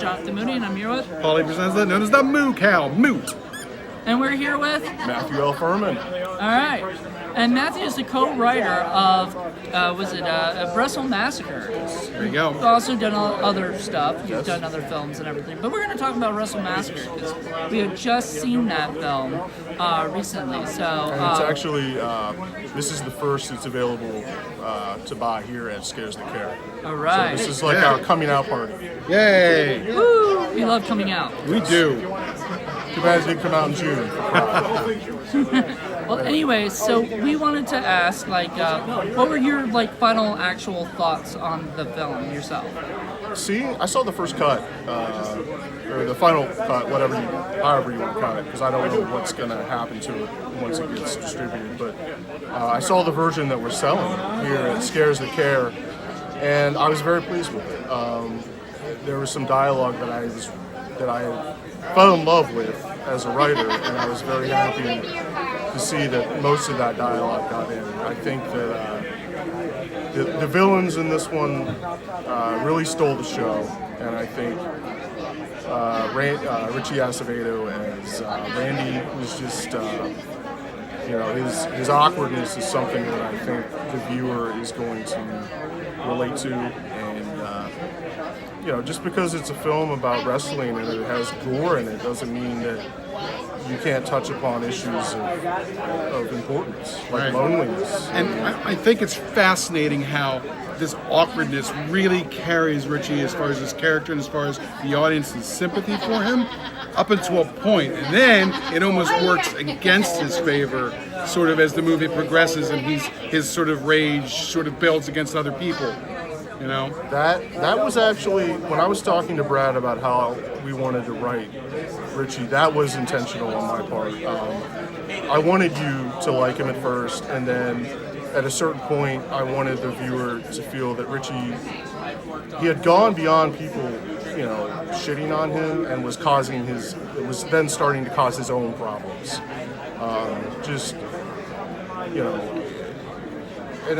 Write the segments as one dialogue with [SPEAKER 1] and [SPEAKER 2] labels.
[SPEAKER 1] Jonathan Mooney, and I'm here with.
[SPEAKER 2] Paulie Presents, known as the Moo Cow, Moot.
[SPEAKER 1] And we're here with.
[SPEAKER 3] Matthew L. Fuhrman.
[SPEAKER 1] All right. And Matthew is the co-writer of, Brussels Massacre.
[SPEAKER 2] There you go.
[SPEAKER 1] You've also done other stuff. You've done other films and everything. But we're going to talk about Brussels Massacre because we have just seen that film recently. So
[SPEAKER 3] And it's actually, this is the first that's available to buy here at Scares the Care.
[SPEAKER 1] all right.
[SPEAKER 3] So this is like our coming out party.
[SPEAKER 2] Yay!
[SPEAKER 1] Woo! We love coming out.
[SPEAKER 2] We do.
[SPEAKER 3] Too bad it didn't come out in June.
[SPEAKER 1] Well, anyway, so we wanted to ask, what were your final actual thoughts on the film yourself?
[SPEAKER 3] See, I saw the first cut, or the final cut, however you want to cut it, because I don't know what's going to happen to it once it gets distributed. But I saw the version that we're selling here at Scares the Care, and I was very pleased with it. There was some dialogue that I fell in love with as a writer, and I was very happy to see that most of that dialogue got in. I think that the villains in this one really stole the show, and I think Richie Acevedo as Randy was just, his awkwardness is something that I think the viewer is going to relate to, and just because it's a film about wrestling and it has gore in it doesn't mean that you can't touch upon issues of importance, like loneliness.
[SPEAKER 2] And I think it's fascinating how this awkwardness really carries Richie as far as his character and as far as the audience's sympathy for him, up until a point. And then it almost works against his favor, sort of as the movie progresses and his sort of rage sort of builds against other people. You know?
[SPEAKER 3] That was actually, when I was talking to Brad about how we wanted to write Richie, that was intentional on my part. I wanted you to like him at first, and then at a certain point, I wanted the viewer to feel that Richie, he had gone beyond people, shitting on him, and was then starting to cause his own problems. And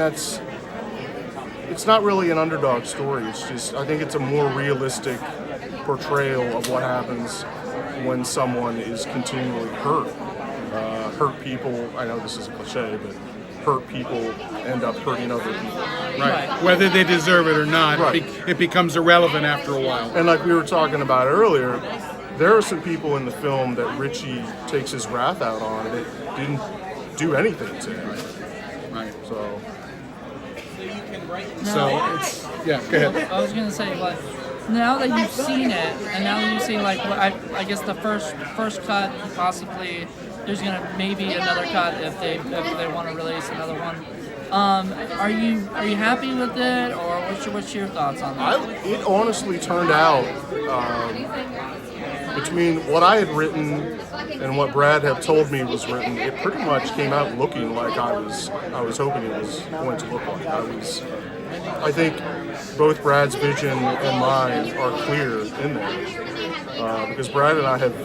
[SPEAKER 3] it's not really an underdog story. It's just, I think it's a more realistic portrayal of what happens when someone is continually hurt. Hurt people, I know this is a cliche, but hurt people end up hurting other people.
[SPEAKER 2] Right. Whether they deserve it or not,
[SPEAKER 3] Right.
[SPEAKER 2] it becomes irrelevant after a while.
[SPEAKER 3] And like we were talking about earlier, there are some people in the film that Richie takes his wrath out on that didn't do anything to him.
[SPEAKER 2] Right.
[SPEAKER 3] So
[SPEAKER 2] it's, yeah, go ahead.
[SPEAKER 1] I was going to say, now that you've seen it, and now that you've seen, I guess the first cut, possibly there's going to maybe another cut if they want to release another one. Are you happy with it, or what's your thoughts on that?
[SPEAKER 3] it honestly turned out, between what I had written and what Brad had told me was written, it pretty much came out looking like I was hoping it was going to look like. I think both Brad's vision and mine are clear in there, because Brad and I have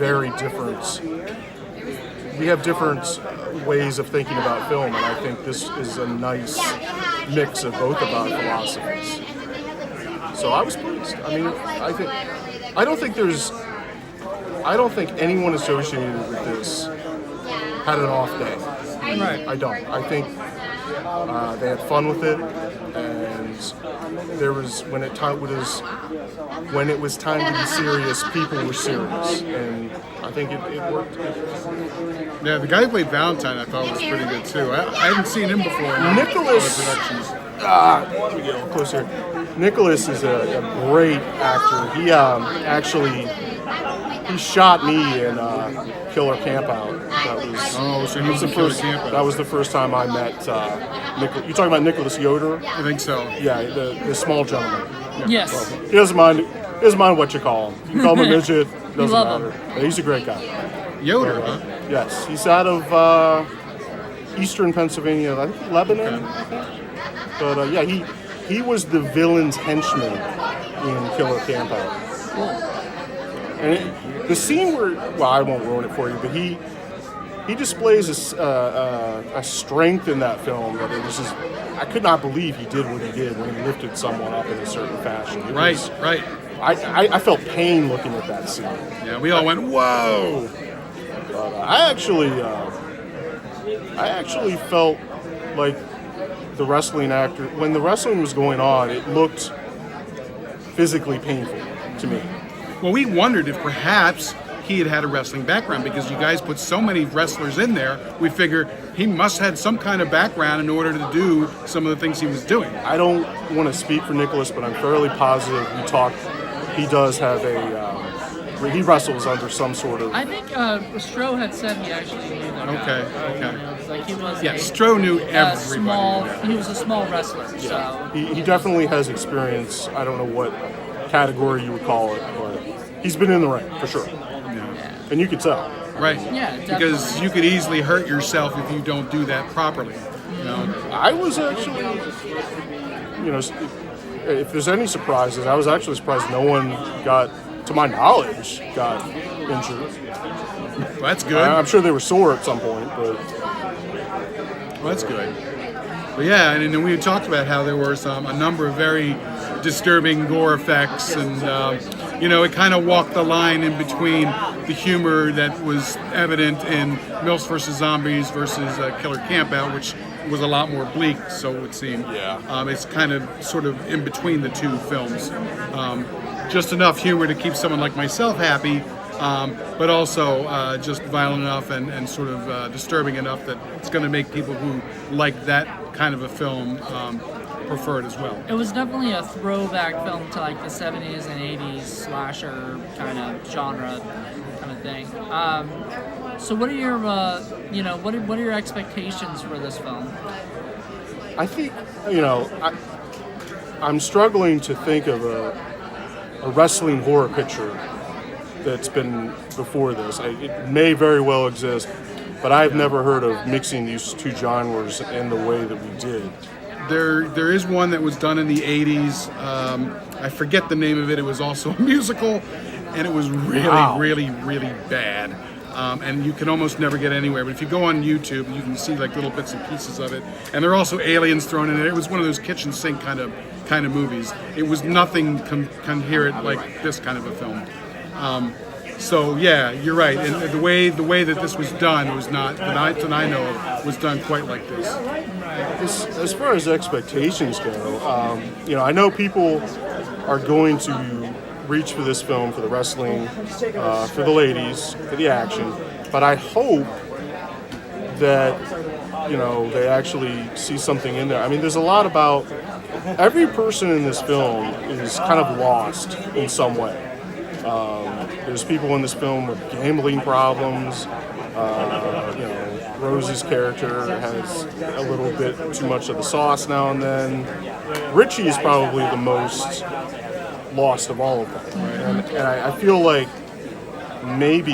[SPEAKER 3] different ways of thinking about film, and I think this is a nice mix of both of our philosophies. So I was pleased. I mean, I don't think anyone associated with this had an off day.
[SPEAKER 1] Right.
[SPEAKER 3] I don't. I think they had fun with it, and there was when it was time to be serious, people were serious, and I think it worked.
[SPEAKER 2] Yeah, the guy who played Valentine I thought was pretty good too. I hadn't seen him before in
[SPEAKER 3] Nikolas.
[SPEAKER 2] other productions.
[SPEAKER 3] Let me get a little closer. Nikolas is a great actor. He he shot me in Killer Campout. That was the first time I met Nikolas. You talking about Nikolas Yoder?
[SPEAKER 2] I think so.
[SPEAKER 3] Yeah, the small gentleman.
[SPEAKER 1] Yes.
[SPEAKER 3] He doesn't mind what you call him. You can call him a midget. Doesn't
[SPEAKER 1] love
[SPEAKER 3] matter. Yeah, he's a great guy.
[SPEAKER 2] Yoder, huh?
[SPEAKER 3] Yes, he's out of eastern Pennsylvania, I think Lebanon.
[SPEAKER 2] Okay.
[SPEAKER 3] But he was the villain's henchman in Killer Campout.
[SPEAKER 1] Cool.
[SPEAKER 3] And the scene where, I won't ruin it for you, but he displays a strength in that film that it was just, I could not believe he did what he did when he lifted someone up in a certain fashion. I felt pain looking at that scene.
[SPEAKER 2] Yeah, we all went, whoa!
[SPEAKER 3] But I actually felt like the wrestling actor, when the wrestling was going on, it looked physically painful to me.
[SPEAKER 2] Well, we wondered if perhaps he had a wrestling background, because you guys put so many wrestlers in there. We figure he must have had some kind of background in order to do some of the things he was doing.
[SPEAKER 3] I don't want to speak for Nikolas, but I'm fairly positive he does have he wrestles under some sort of...
[SPEAKER 1] I think Stroh had said he actually knew that guy.
[SPEAKER 2] Okay.
[SPEAKER 1] Like he was
[SPEAKER 2] Stroh knew everybody.
[SPEAKER 1] He was a small wrestler.
[SPEAKER 3] Yeah.
[SPEAKER 1] So
[SPEAKER 3] He definitely has experience. I don't know what category you would call it, but he's been in the ring, for sure. And you could tell.
[SPEAKER 2] Right.
[SPEAKER 1] Yeah, definitely.
[SPEAKER 2] Because you could easily hurt yourself if you don't do that properly. You know?
[SPEAKER 3] I was actually, if there's any surprises, I was actually surprised no one to my knowledge, got injured.
[SPEAKER 2] Well, that's good.
[SPEAKER 3] I'm sure they were sore at some point, but...
[SPEAKER 2] Well, that's good. But yeah, and then we had talked about how there were a number of very disturbing gore effects, and it kind of walked the line in between the humor that was evident in Mills vs. Zombies versus Killer Campout, which was a lot more bleak, so it would seem.
[SPEAKER 3] Yeah.
[SPEAKER 2] It's kind of sort of in between the two films. Just enough humor to keep someone like myself happy, but also just violent enough and sort of disturbing enough that it's going to make people who like that kind of a film prefer it as well.
[SPEAKER 1] it was definitely a throwback film to like the 70s and 80s slasher kind of genre kind of thing. So what are your what are your expectations for this film?
[SPEAKER 3] I think, I'm struggling to think of a wrestling horror picture that's been before this. It may very well exist, but I've never heard of mixing these two genres in the way that we did.
[SPEAKER 2] There is one that was done in the 80s. I forget the name of it. It was also a musical, and it was really bad. And you can almost never get anywhere. But if you go on YouTube, you can see like little bits and pieces of it. And there are also aliens thrown in it. It was one of those kitchen sink kind of movies. It was nothing coherent like this kind of a film. So yeah, you're right. And the way that this was done was not, that I know of, was done quite like this.
[SPEAKER 3] As far as expectations go, I know people are going to reach for this film for the wrestling, for the ladies, for the action, but I hope that they actually see something in there. I mean, there's a lot about every person in this film is kind of lost in some way. There's people in this film with gambling problems. Rose's character has a little bit too much of the sauce now and then. Richie is probably the most lost of all of them. Right? And I feel like maybe,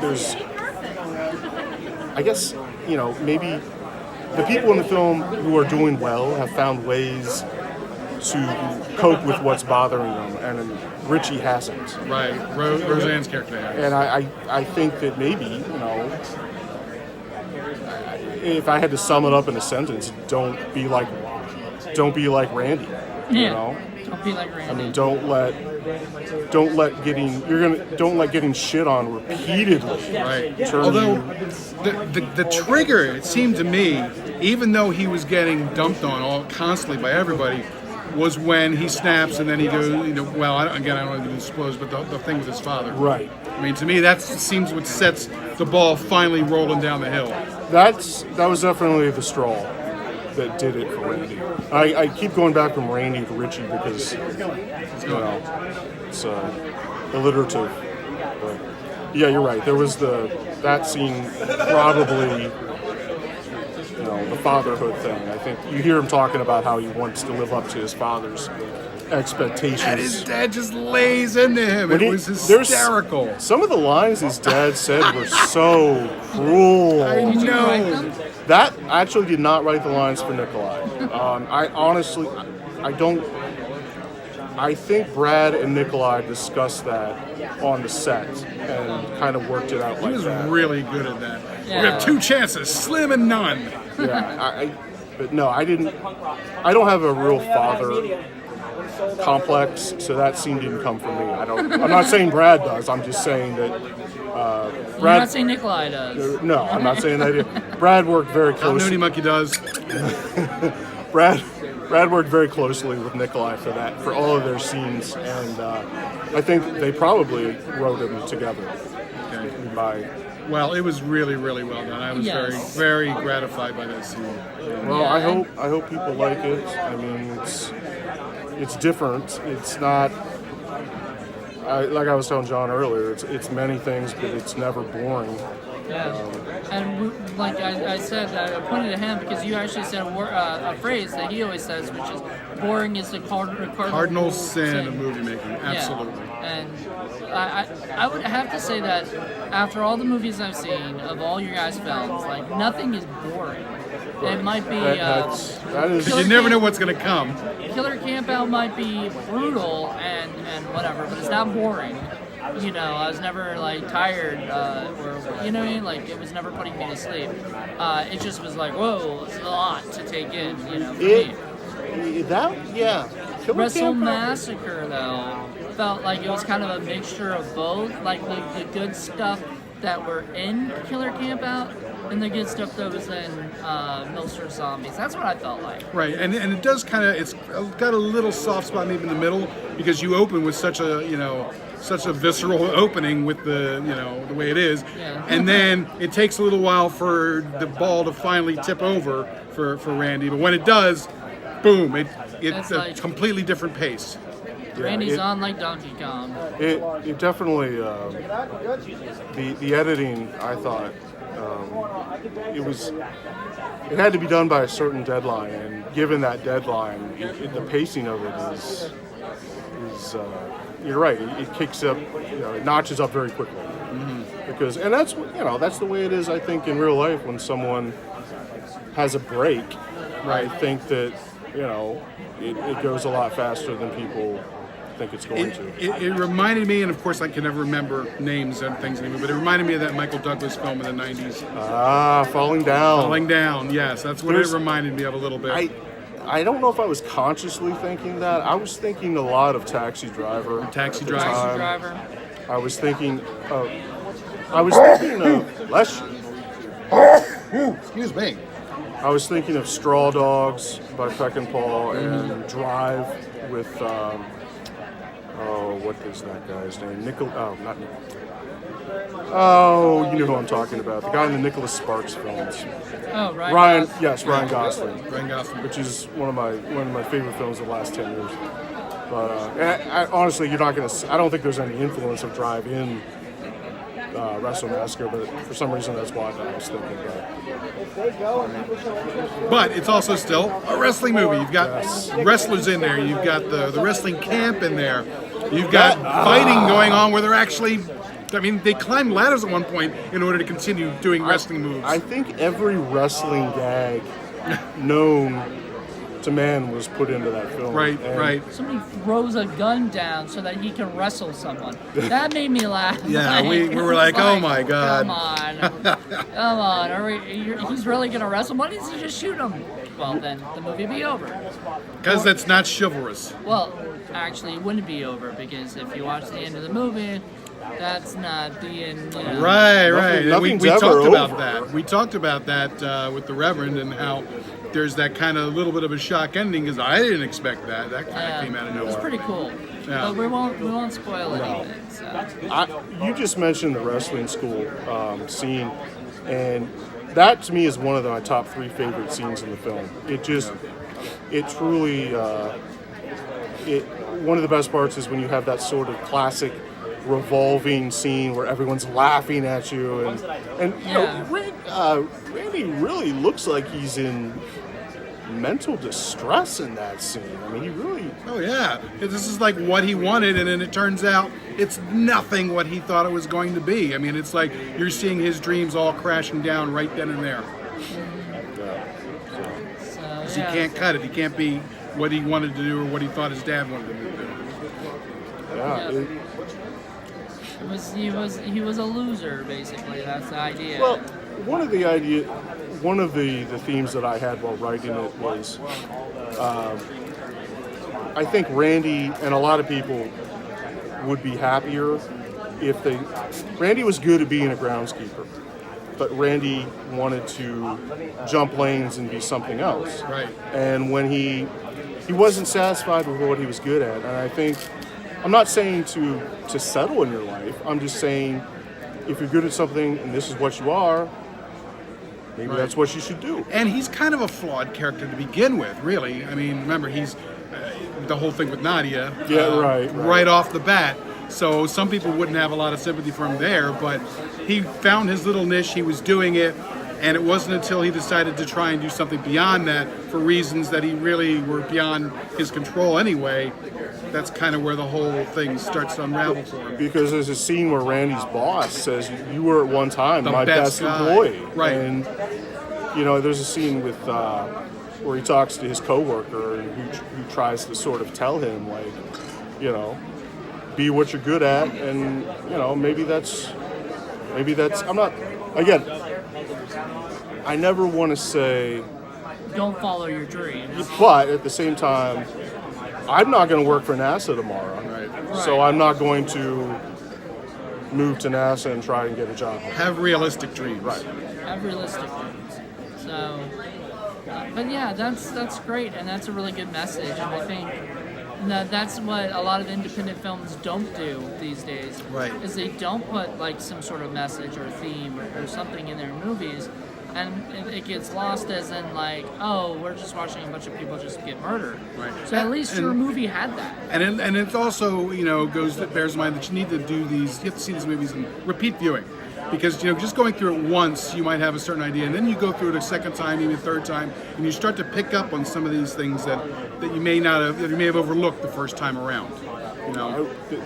[SPEAKER 3] there's, I guess, maybe the people in the film who are doing well have found ways to cope with what's bothering them, and Richie hasn't.
[SPEAKER 2] Right, Roseanne's character has.
[SPEAKER 3] And I think that maybe, if I had to sum it up in a sentence, don't be like Randy.
[SPEAKER 1] Don't be like Randy.
[SPEAKER 3] I mean, don't let getting shit on repeatedly.
[SPEAKER 2] Right. Although the trigger, it seemed to me, even though he was getting dumped on constantly by everybody, was when he snaps and then he goes, I don't want to disclose, but the thing with his father.
[SPEAKER 3] Right.
[SPEAKER 2] I mean, to me, that seems what sets the ball finally rolling down the hill.
[SPEAKER 3] That was definitely the straw that did it for Randy. I keep going back from Randy to Richie because, it's alliterative. But yeah, you're right. There was that scene, probably, the fatherhood thing. I think you hear him talking about how he wants to live up to his father's expectations.
[SPEAKER 2] And his dad just lays into him. It was hysterical.
[SPEAKER 3] Some of the lines his dad said were so cruel.
[SPEAKER 2] I know.
[SPEAKER 3] That I actually did not write the lines for Nikolai. I think Brad and Nikolai discussed that on the set and kind of worked it out like that.
[SPEAKER 2] He was really good at that.
[SPEAKER 1] Yeah.
[SPEAKER 2] We have 2 chances, slim and none.
[SPEAKER 3] Yeah, but no, I didn't. I don't have a real father complex, so that scene didn't come from me. I'm not saying Brad does. I'm just saying that
[SPEAKER 1] You're
[SPEAKER 3] Brad.
[SPEAKER 1] not saying Nikolai does.
[SPEAKER 3] No, I'm not saying that either. Brad worked very closely.
[SPEAKER 2] Nudie Monkey does.
[SPEAKER 3] Brad worked very closely with Nikolai for all of their scenes, and I think they probably wrote them together.
[SPEAKER 2] Okay. Well, it was really, really well done. I was
[SPEAKER 1] Yes.
[SPEAKER 2] very, very gratified by that scene.
[SPEAKER 3] Well,
[SPEAKER 1] Yeah,
[SPEAKER 3] I hope people like it. I mean, it's different. It's not. Like I was telling John earlier, it's many things, but it's never boring.
[SPEAKER 1] Yeah, and like I said, I pointed at him because you actually said a phrase that he always says, which is "boring is the
[SPEAKER 2] Cardinal sin of movie making. Absolutely.
[SPEAKER 1] Yeah. And I would have to say that after all the movies I've seen of all your guys' films, like nothing is boring. It might be
[SPEAKER 3] That is.
[SPEAKER 2] You never know what's going to come.
[SPEAKER 1] Killer Campout might be brutal and whatever, but it's not boring. You know, I was never like tired, or you know what I mean. Like it was never putting me to sleep. It just was like, whoa, it's a lot to take in. You know, for me.
[SPEAKER 3] Killer
[SPEAKER 1] Brussels
[SPEAKER 3] Campout-
[SPEAKER 1] Massacre though felt like it was kind of a mixture of both, like the good stuff that were in Killer Campout and the good stuff that was in Milster Zombies. That's what I felt like.
[SPEAKER 2] Right, and it does kind of, it's got a little soft spot maybe in the middle because you open with such a visceral opening with the way it is,
[SPEAKER 1] Yeah.
[SPEAKER 2] and then it takes a little while for the ball to finally tip over for Randy, but when it does, boom, it's a
[SPEAKER 1] like-
[SPEAKER 2] completely different pace.
[SPEAKER 1] Randy's on like Donkey Kong.
[SPEAKER 3] It definitely the editing. I thought it had to be done by a certain deadline, and given that deadline, the pacing of it is you're right. It kicks up, it notches up very quickly. Because that's the way it is. I think in real life when someone has a break, I think that it goes a lot faster than people think it's going to.
[SPEAKER 2] It reminded me, and of course I can never remember names and things anymore, but it reminded me of that Michael Douglas film in the 90s.
[SPEAKER 3] Falling Down.
[SPEAKER 2] Falling Down, yes, that's what it reminded me of a little bit.
[SPEAKER 3] I don't know if I was consciously thinking that. I was thinking a lot of Taxi Driver.
[SPEAKER 2] Taxi
[SPEAKER 3] at the
[SPEAKER 2] Driver.
[SPEAKER 3] time.
[SPEAKER 1] Driver.
[SPEAKER 3] I was thinking of
[SPEAKER 2] Excuse me.
[SPEAKER 3] I was thinking of Straw Dogs by Peckinpah and Drive with what is that guy's name? Not Nickel. Oh, you know who I'm talking about. The guy in the Nicholas Sparks films.
[SPEAKER 1] Oh, right.
[SPEAKER 3] Ryan Gosling.
[SPEAKER 2] Ryan Gosling.
[SPEAKER 3] Which is one of my favorite films of the last 10 years. But honestly, you're not gonna. I don't think there's any influence of Drive in Brussels Massacre, but for some reason that's why I was thinking about.
[SPEAKER 2] But it's also still a wrestling movie. You've got wrestlers in there. You've got the wrestling camp in there. You've got fighting going on where they're actually. I mean, they climb ladders at one point in order to continue doing wrestling moves.
[SPEAKER 3] I think every wrestling gag known to man was put into that film.
[SPEAKER 2] Right.
[SPEAKER 1] Somebody throws a gun down so that he can wrestle someone. That made me laugh.
[SPEAKER 2] Yeah, we were like, oh my God.
[SPEAKER 1] Come on. He's really going to wrestle him? Why doesn't he just shoot him? Well, then the movie would be over.
[SPEAKER 2] Because that's not chivalrous.
[SPEAKER 1] Well, actually, it wouldn't be over because if you watch the end of the movie, that's not being,
[SPEAKER 2] Right. We
[SPEAKER 3] Nothing's
[SPEAKER 2] talked
[SPEAKER 3] ever
[SPEAKER 2] about
[SPEAKER 3] over.
[SPEAKER 2] that. We talked about that with the Reverend and how there's that kind of little bit of a shock ending because I didn't expect that. That kind of came out of
[SPEAKER 1] It was
[SPEAKER 2] nowhere.
[SPEAKER 1] pretty cool.
[SPEAKER 2] Yeah.
[SPEAKER 1] But we won't spoil anything. So.
[SPEAKER 3] You just mentioned the wrestling school scene, and that to me is one of my top 3 favorite scenes in the film. It truly, one of the best parts is when you have that sort of classic revolving scene where everyone's laughing at you, and Randy really looks like he's in mental distress in that scene. I mean, he really.
[SPEAKER 2] Oh yeah, this is like what he wanted, and then it turns out it's nothing what he thought it was going to be. I mean, it's like you're seeing his dreams all crashing down right then and there.
[SPEAKER 1] So,
[SPEAKER 2] He can't cut it. He can't be what he wanted to do or what he thought his dad wanted him to do.
[SPEAKER 3] Yeah.
[SPEAKER 1] He was a loser, basically. That's the idea.
[SPEAKER 3] Well, one of the themes that I had while writing it was, I think Randy and a lot of people would be happier if they. Randy was good at being a groundskeeper, but Randy wanted to jump lanes and be something else.
[SPEAKER 2] Right.
[SPEAKER 3] And when he wasn't satisfied with what he was good at, and I think I'm not saying to settle in your life. I'm just saying if you're good at something and this is what you are, maybe that's what you should do.
[SPEAKER 2] And he's kind of a flawed character to begin with, really. I mean, remember, he's the whole thing with Nadia. Right off the bat. So some people wouldn't have a lot of sympathy for him there, but he found his little niche, he was doing it, and it wasn't until he decided to try and do something beyond that for reasons that he really were beyond his control anyway. That's kind of where the whole thing starts to unravel for him.
[SPEAKER 3] Because there's a scene where Randy's boss says, "You were at one time my best
[SPEAKER 2] guy."
[SPEAKER 3] employee."
[SPEAKER 2] Right.
[SPEAKER 3] And, there's a scene with where he talks to his coworker and who tries to sort of tell him, like, be what you're good at, and, maybe that's, I'm not, again, I never want to say...
[SPEAKER 1] Don't follow your dreams.
[SPEAKER 3] But at the same time, I'm not going to work for NASA tomorrow.
[SPEAKER 2] Right.
[SPEAKER 3] So I'm not going to move to NASA and try and get a job.
[SPEAKER 2] Have realistic dreams.
[SPEAKER 3] Right.
[SPEAKER 1] Have realistic dreams. So, but yeah, that's great, and that's a really good message, and I think that's what a lot of independent films don't do these days.
[SPEAKER 2] Right.
[SPEAKER 1] Is they don't put like some sort of message or theme or something in their movies, and it gets lost as in like, oh, we're just watching a bunch of people just get murdered.
[SPEAKER 2] Right.
[SPEAKER 1] So at least your movie had that.
[SPEAKER 2] And it also bears in mind that you need to do these. You have to see these movies in repeat viewing, because just going through it once you might have a certain idea, and then you go through it a second time, maybe a third time, and you start to pick up on some of these things that you may have overlooked the first time around.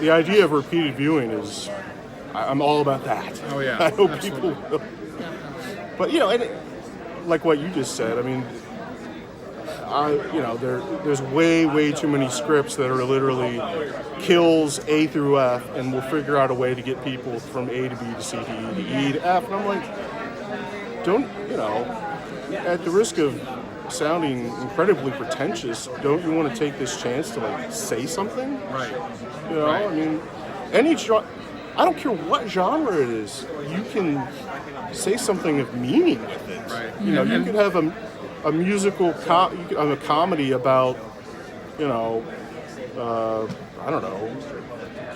[SPEAKER 3] The idea of repeated viewing is, I'm all about that.
[SPEAKER 2] Oh yeah.
[SPEAKER 3] I hope
[SPEAKER 2] absolutely.
[SPEAKER 3] people will. But like what you just said, I mean, there's way too many scripts that are literally kills A through F, and we'll figure out a way to get people from A to B to C to E to E to F. And I'm like, at the risk of sounding incredibly pretentious, don't you want to take this chance to like say something?
[SPEAKER 2] Right.
[SPEAKER 3] Right. I mean, any genre, I don't care what genre it is, you can say something of meaning with it.
[SPEAKER 2] Right.
[SPEAKER 3] You could have a musical, a comedy about, I don't know,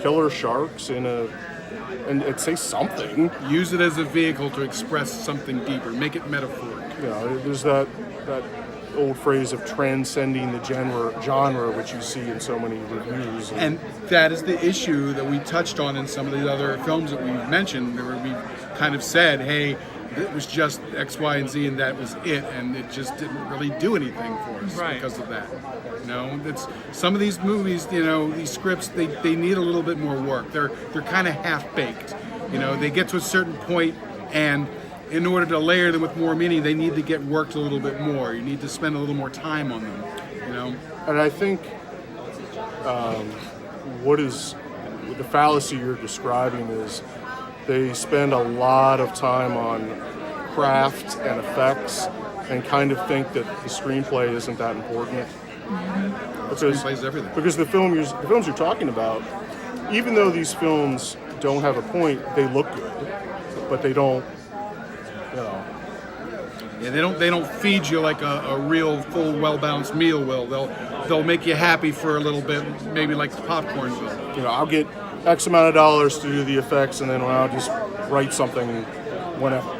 [SPEAKER 3] killer sharks and say something.
[SPEAKER 2] Use it as a vehicle to express something deeper. Make it metaphoric.
[SPEAKER 3] There's that old phrase of transcending the genre, which you see in so many reviews.
[SPEAKER 2] And that is the issue that we touched on in some of the other films that we've mentioned, where we kind of said, hey, it was just X, Y, and Z, and that was it, and it just didn't really do anything for us because of that. It's some of these movies, these scripts, they need a little bit more work. They're kind of half-baked. They get to a certain point, and in order to layer them with more meaning, they need to get worked a little bit more. You need to spend a little more time on them.
[SPEAKER 3] And I think what is the fallacy you're describing is they spend a lot of time on craft and effects and kind of think that the screenplay isn't that important.
[SPEAKER 2] Screenplay's everything.
[SPEAKER 3] Because the films you're talking about, even though these films don't have a point, they look good, but they don't.
[SPEAKER 2] Yeah, they don't feed you like a real full, well-balanced meal will. They'll make you happy for a little bit, maybe like the popcorn will.
[SPEAKER 3] I'll get X amount of dollars to do the effects, and then I'll just write something whenever.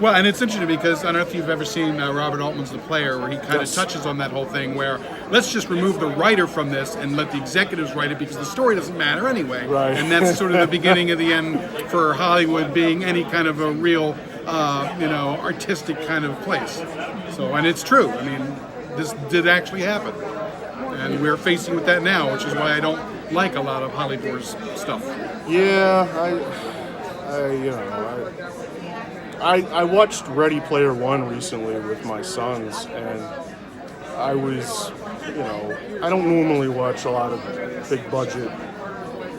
[SPEAKER 2] Well, and it's interesting because I don't know if you've ever seen Robert Altman's The Player, where he kind of touches on that whole thing where let's just remove the writer from this and let the executives write it because the story doesn't matter anyway.
[SPEAKER 3] Right.
[SPEAKER 2] And that's sort of the beginning of the end for Hollywood being any kind of a real, artistic kind of place. So, and it's true. I mean, this did actually happen. And we're facing with that now, which is why I don't like a lot of Hollywood's stuff.
[SPEAKER 3] Yeah, I watched Ready Player One recently with my sons, and I was, I don't normally watch a lot of big budget,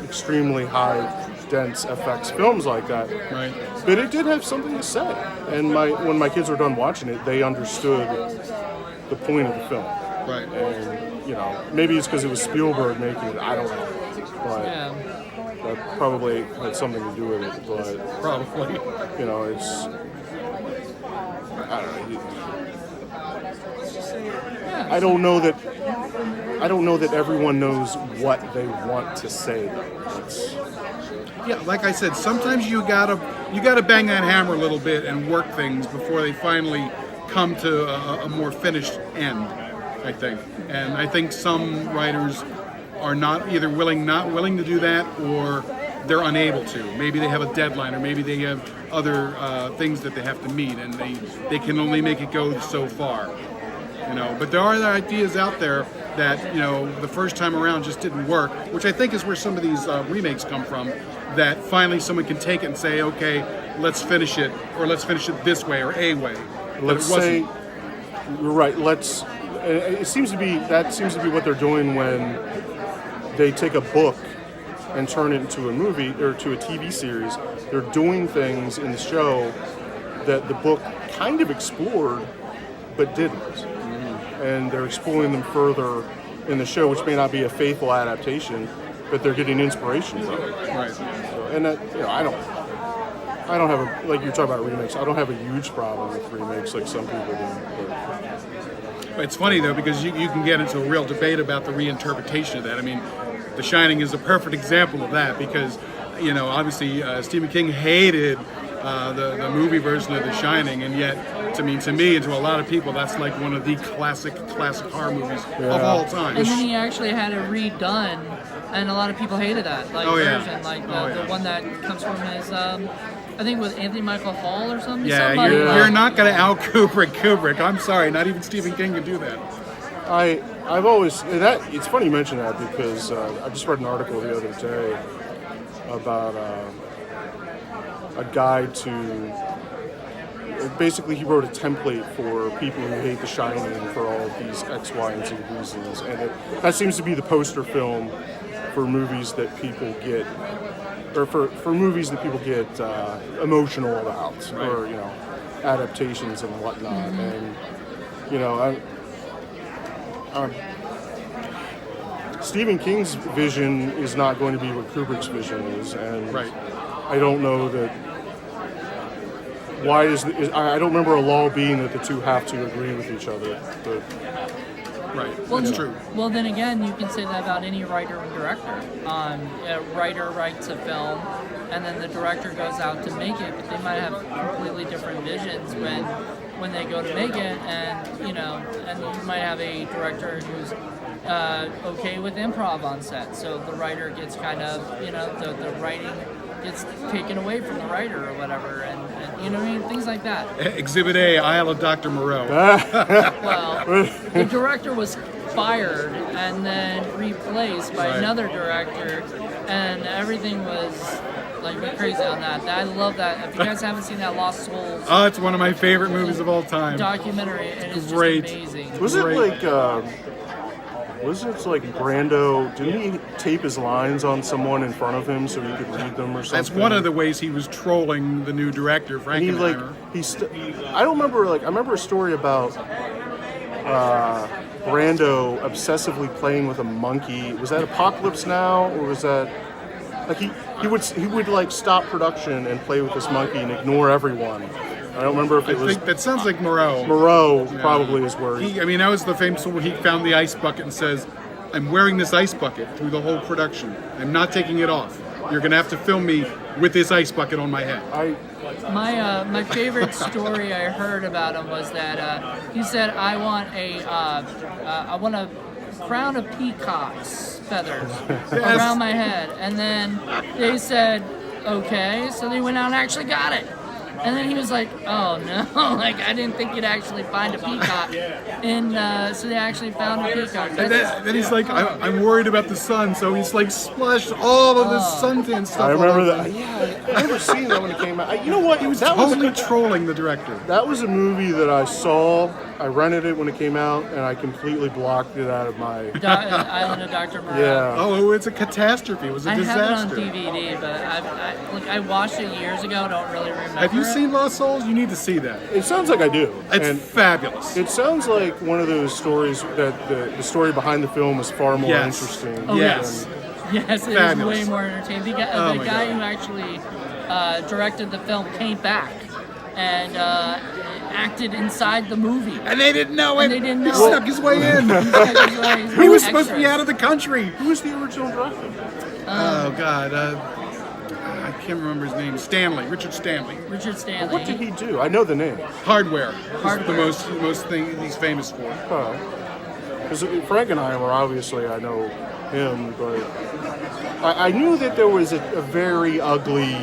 [SPEAKER 3] extremely high, dense FX films like that.
[SPEAKER 2] Right.
[SPEAKER 3] But it did have something to say, and when my kids were done watching it, they understood the point of the film.
[SPEAKER 2] Right.
[SPEAKER 3] And, you know, maybe it's because it was Spielberg making it. I don't know. But that probably had something to do with it. But,
[SPEAKER 2] Probably.
[SPEAKER 3] you know, it's... I don't know. I don't know that everyone knows what they want to say.
[SPEAKER 2] Yeah, like I said, sometimes you gotta bang that hammer a little bit and work things before they finally come to a more finished end, I think. And I think some writers are not willing to do that, or they're unable to. Maybe they have a deadline, or maybe they have other things that they have to meet, and they can only make it go so far. You know, but there are other ideas out there that, you know, the first time around just didn't work, which I think is where some of these remakes come from, that finally someone can take it and say, okay, let's finish it, or let's finish it this way or a way.
[SPEAKER 3] Let's say, you're right, it seems to be what they're doing when they take a book and turn it into a movie or to a TV series. They're doing things in the show that the book kind of explored but didn't. And they're exploring them further in the show, which may not be a faithful adaptation, but they're getting inspiration from it.
[SPEAKER 2] Right.
[SPEAKER 3] So, and that, you know, I don't have a, like you're talking about remakes, I don't have a huge problem with remakes like some people do.
[SPEAKER 2] But it's funny though, because you can get into a real debate about the reinterpretation of that. I mean, The Shining is a perfect example of that, because, you know, obviously Stephen King hated the movie version of The Shining, and yet to me, and to a lot of people, that's like one of the classic horror movies of all time.
[SPEAKER 1] And then he actually had it redone, and a lot of people hated that version, like the one that comes from his, I think with Anthony Michael Hall or something.
[SPEAKER 2] Yeah, you're not going to out Kubrick. I'm sorry, not even Stephen King can do that.
[SPEAKER 3] I've always, it's funny you mention that, because I just read an article the other day about a guide to. Basically, he wrote a template for people who hate The Shining for all of these X, Y, and Z reasons, and that seems to be the poster film for movies that people get, or for movies that people get emotional about,
[SPEAKER 2] right.
[SPEAKER 3] Or, you know, adaptations and whatnot. And, you know, Stephen King's vision is not going to be what Kubrick's vision is, and
[SPEAKER 2] right.
[SPEAKER 3] I don't know that. I don't remember a law being that the two have to agree with each other. But,
[SPEAKER 2] right,
[SPEAKER 1] well,
[SPEAKER 2] that's true.
[SPEAKER 1] Well, then again, you can say that about any writer and director. A writer writes a film, and then the director goes out to make it, but they might have completely different visions when they go to make it, and, you know, and you might have a director who's okay with improv on set, so the writer gets kind of, you know, the writing gets taken away from the writer or whatever, and you know what I mean? Things like that.
[SPEAKER 2] Exhibit A, Isle of Dr. Moreau.
[SPEAKER 1] Well, the director was fired and then replaced by another director, and everything was like went crazy on that. I love that. If you guys haven't seen that Lost Souls,
[SPEAKER 2] Oh, it's one of my favorite movies of all time.
[SPEAKER 1] documentary, it is
[SPEAKER 2] Great.
[SPEAKER 1] just amazing.
[SPEAKER 3] was it like Brando? Didn't he tape his lines on someone in front of him so he could read them or something?
[SPEAKER 2] That's one of the ways he was trolling the new director, Frankenheimer.
[SPEAKER 3] I don't remember. I remember a story about Brando obsessively playing with a monkey. Was that Apocalypse Now, or was that like he would like stop production and play with this monkey and ignore everyone? I don't remember if it was.
[SPEAKER 2] I think that sounds like Moreau.
[SPEAKER 3] Moreau probably is where
[SPEAKER 2] that was the famous one where he found the ice bucket and says, "I'm wearing this ice bucket through the whole production. I'm not taking it off. You're going to have to film me with this ice bucket on my head."
[SPEAKER 1] My favorite story I heard about him was that he said, I want a crown of peacock's feathers around my head, and then they said, okay, so they went out and actually got it. And then he was like, oh no, like I didn't think you'd actually find a peacock. And so they actually found a peacock.
[SPEAKER 2] And then he's like, I'm worried about the sun, so he's like splashed all of this suntan stuff.
[SPEAKER 3] I remember
[SPEAKER 2] all over.
[SPEAKER 3] that. Yeah, I remember seeing that when it came out. You know what?
[SPEAKER 2] He was totally trolling the director.
[SPEAKER 3] That was a movie that I saw I rented it when it came out, and I completely blocked it out of my.
[SPEAKER 1] Island of Dr. Moreau.
[SPEAKER 3] Yeah.
[SPEAKER 2] Oh, it's a catastrophe. It was a
[SPEAKER 1] I
[SPEAKER 2] disaster.
[SPEAKER 1] have it on DVD, but I watched it years ago. Don't really remember.
[SPEAKER 2] Have you
[SPEAKER 1] it.
[SPEAKER 2] seen Lost Souls? You need to see that.
[SPEAKER 3] It sounds like I do.
[SPEAKER 2] It's
[SPEAKER 3] and
[SPEAKER 2] fabulous.
[SPEAKER 3] it sounds like one of those stories that the story behind the film is far more
[SPEAKER 2] Yes.
[SPEAKER 3] interesting.
[SPEAKER 1] Oh,
[SPEAKER 2] Yes.
[SPEAKER 3] than-
[SPEAKER 1] Yes, it is
[SPEAKER 2] Fabulous.
[SPEAKER 1] way more entertaining. The guy,
[SPEAKER 2] Oh
[SPEAKER 1] the
[SPEAKER 2] my
[SPEAKER 1] guy
[SPEAKER 2] God.
[SPEAKER 1] who actually directed the film came back and acted inside the movie.
[SPEAKER 2] And they didn't know it.
[SPEAKER 1] And they didn't
[SPEAKER 2] He
[SPEAKER 1] know it.
[SPEAKER 2] snuck his way in.
[SPEAKER 1] He
[SPEAKER 2] He was supposed to be out of the country.
[SPEAKER 3] Who was the original director?
[SPEAKER 2] Oh God, I can't remember his name. Richard Stanley.
[SPEAKER 1] Richard Stanley.
[SPEAKER 3] What did he do? I know the name.
[SPEAKER 2] Hardware.
[SPEAKER 1] Hardware.
[SPEAKER 2] Is the most thing he's famous for.
[SPEAKER 3] Because Frank and I were obviously, I know him, but I knew that there was a very ugly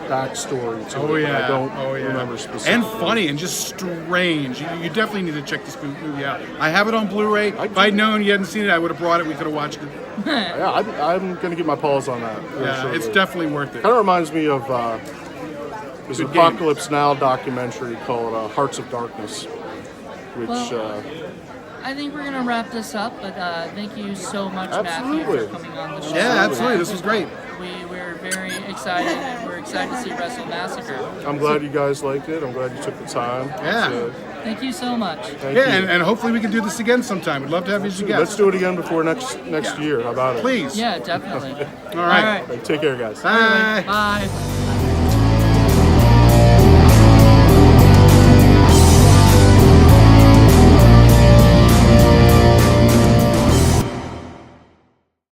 [SPEAKER 3] backstory to it. But I don't remember specifically.
[SPEAKER 2] And funny and just strange. You definitely need to check this movie out. I have it on Blu-ray. If I'd known you hadn't seen it, I would have brought it. We could have watched it.
[SPEAKER 3] Yeah, I'm going to get my paws on that.
[SPEAKER 2] Yeah, it's definitely worth it.
[SPEAKER 3] Kind of reminds me of there's an
[SPEAKER 2] Good game.
[SPEAKER 3] Apocalypse Now documentary called Hearts of Darkness, which
[SPEAKER 1] I think we're gonna wrap this up, but thank you so much,
[SPEAKER 3] Absolutely.
[SPEAKER 1] Matthew, for coming on the show.
[SPEAKER 2] Yeah, absolutely. This was great.
[SPEAKER 1] We're very excited, and we're excited to see Brussels Massacre.
[SPEAKER 3] I'm glad you guys liked it. I'm glad you took the time.
[SPEAKER 2] Yeah.
[SPEAKER 1] Thank you so much.
[SPEAKER 3] Thank
[SPEAKER 2] Yeah,
[SPEAKER 3] you.
[SPEAKER 2] and hopefully we can do this again sometime. We'd love to have you as a guest.
[SPEAKER 3] Let's do it again before next year. How about it?
[SPEAKER 2] Please.
[SPEAKER 1] Yeah, definitely.
[SPEAKER 2] All right.
[SPEAKER 3] All right, take care, guys.
[SPEAKER 2] Bye.
[SPEAKER 1] Bye.